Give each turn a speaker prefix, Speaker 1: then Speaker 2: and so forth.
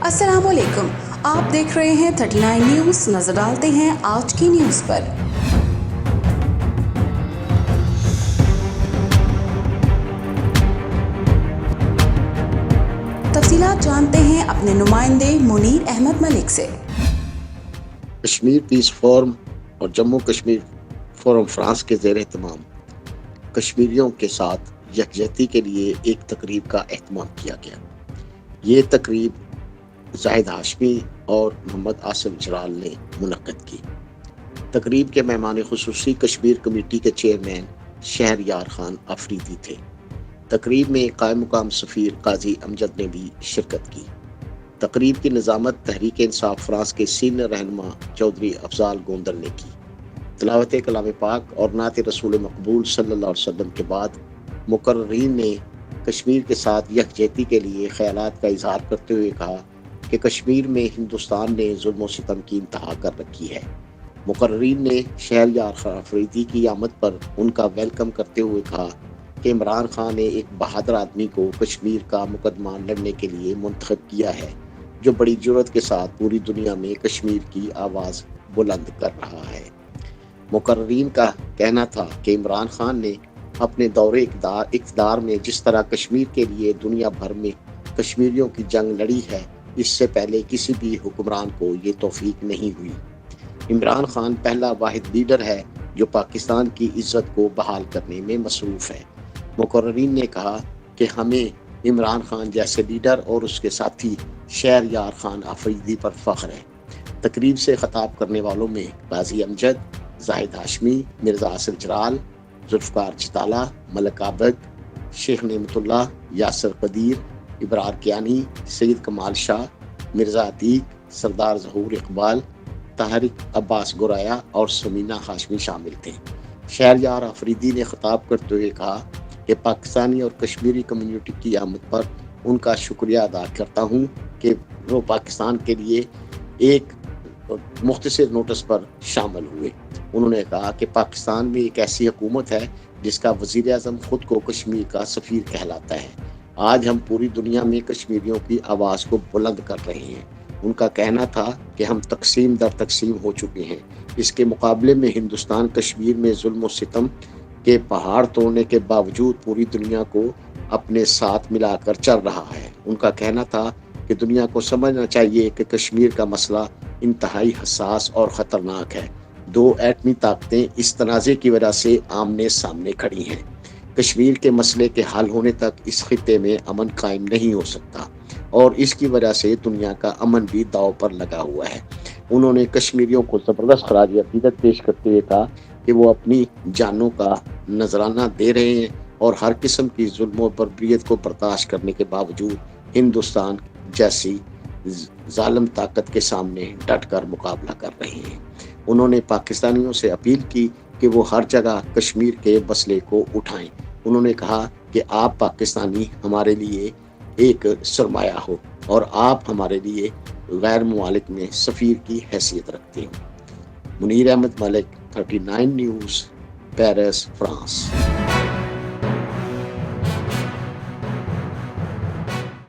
Speaker 1: السلام علیکم، آپ دیکھ رہے ہیں 39 نیوز۔ نظر ڈالتے ہیں آج کی نیوز پر۔ تفصیلات جانتے ہیں اپنے نمائندے منیر احمد ملک سے۔
Speaker 2: کشمیر پیس فورم اور جموں کشمیر فورم فرانس کے زیر اہتمام کشمیریوں کے ساتھ یکجہتی کے لیے ایک تقریب کا اہتمام کیا گیا۔ یہ تقریب زاہد ہاشمی اور محمد آصف جرال نے منعقد کی۔ تقریب کے مہمان خصوصی کشمیر کمیٹی کے چیئرمین شہریار خان آفریدی تھے۔ تقریب میں قائم مقام سفیر قاضی امجد نے بھی شرکت کی۔ تقریب کی نظامت تحریک انصاف فرانس کے سینئر رہنما چودھری افضال گوندر نے کی۔ تلاوت کلام پاک اور نعت رسول مقبول صلی اللہ علیہ وسلم کے بعد مقررین نے کشمیر کے ساتھ یکجہتی کے لیے خیالات کا اظہار کرتے ہوئے کہا کہ کشمیر میں ہندوستان نے ظلم و ستم کی انتہا کر رکھی ہے۔ مقررین نے شہریار خان آفریدی کی آمد پر ان کا ویلکم کرتے ہوئے کہا کہ عمران خان نے ایک بہادر آدمی کو کشمیر کا مقدمہ لڑنے کے لیے منتخب کیا ہے، جو بڑی جرأت کے ساتھ پوری دنیا میں کشمیر کی آواز بلند کر رہا ہے۔ مقررین کا کہنا تھا کہ عمران خان نے اپنے دور اقتدار میں جس طرح کشمیر کے لیے دنیا بھر میں کشمیریوں کی جنگ لڑی ہے، اس سے پہلے کسی بھی حکمران کو یہ توفیق نہیں ہوئی۔ عمران خان پہلا واحد لیڈر ہے جو پاکستان کی عزت کو بحال کرنے میں مصروف ہے۔ مقررین نے کہا کہ ہمیں عمران خان جیسے لیڈر اور اس کے ساتھی شہریار خان آفریدی پر فخر ہے۔ تقریب سے خطاب کرنے والوں میں قاضی امجد، زاہد ہاشمی، مرزا آصف جرال، ذوالفقار چتالہ، ملک عابد، شیخ نعمت اللہ، یاسر قدیر، ابرار کیانی، سید کمال شاہ، مرزا عتیق، سردار ظہور اقبال، طاہر عباس گورایا اور سمینہ ہاشمی شامل تھے۔ شہریار آفریدی نے خطاب کرتے ہوئے کہا کہ پاکستانی اور کشمیری کمیونٹی کی آمد پر ان کا شکریہ ادا کرتا ہوں کہ وہ پاکستان کے لیے ایک مختصر نوٹس پر شامل ہوئے۔ انہوں نے کہا کہ پاکستان میں ایک ایسی حکومت ہے جس کا وزیر اعظم خود کو کشمیر کا سفیر کہلاتا ہے۔ آج ہم پوری دنیا میں کشمیریوں کی آواز کو بلند کر رہے ہیں۔ ان کا کہنا تھا کہ ہم تقسیم در تقسیم ہو چکے ہیں، اس کے مقابلے میں ہندوستان کشمیر میں ظلم و ستم کے پہاڑ توڑنے کے باوجود پوری دنیا کو اپنے ساتھ ملا کر چل رہا ہے۔ ان کا کہنا تھا کہ دنیا کو سمجھنا چاہیے کہ کشمیر کا مسئلہ انتہائی حساس اور خطرناک ہے۔ دو ایٹمی طاقتیں اس تنازع کی وجہ سے آمنے سامنے کھڑی ہیں۔ کشمیر کے مسئلے کے حل ہونے تک اس خطے میں امن قائم نہیں ہو سکتا اور اس کی وجہ سے دنیا کا امن بھی داؤ پر لگا ہوا ہے۔ انہوں نے کشمیریوں کو زبردست خراج عقیدت پیش کرتے ہوئے کہا کہ وہ اپنی جانوں کا نذرانہ دے رہے ہیں اور ہر قسم کی ظلم و بربریت کو برداشت کرنے کے باوجود ہندوستان جیسی ظالم طاقت کے سامنے ڈٹ کر مقابلہ کر رہے ہیں۔ انہوں نے پاکستانیوں سے اپیل کی کہ وہ ہر جگہ کشمیر کے مسئلے کو اٹھائیں۔ انہوں نے کہا کہ آپ پاکستانی ہمارے لیے ایک سرمایہ ہو اور آپ ہمارے لیے غیر ممالک میں سفیر کی حیثیت رکھتے ہیں۔ منیر احمد ملک، 39 نیوز، پیرس، فرانس۔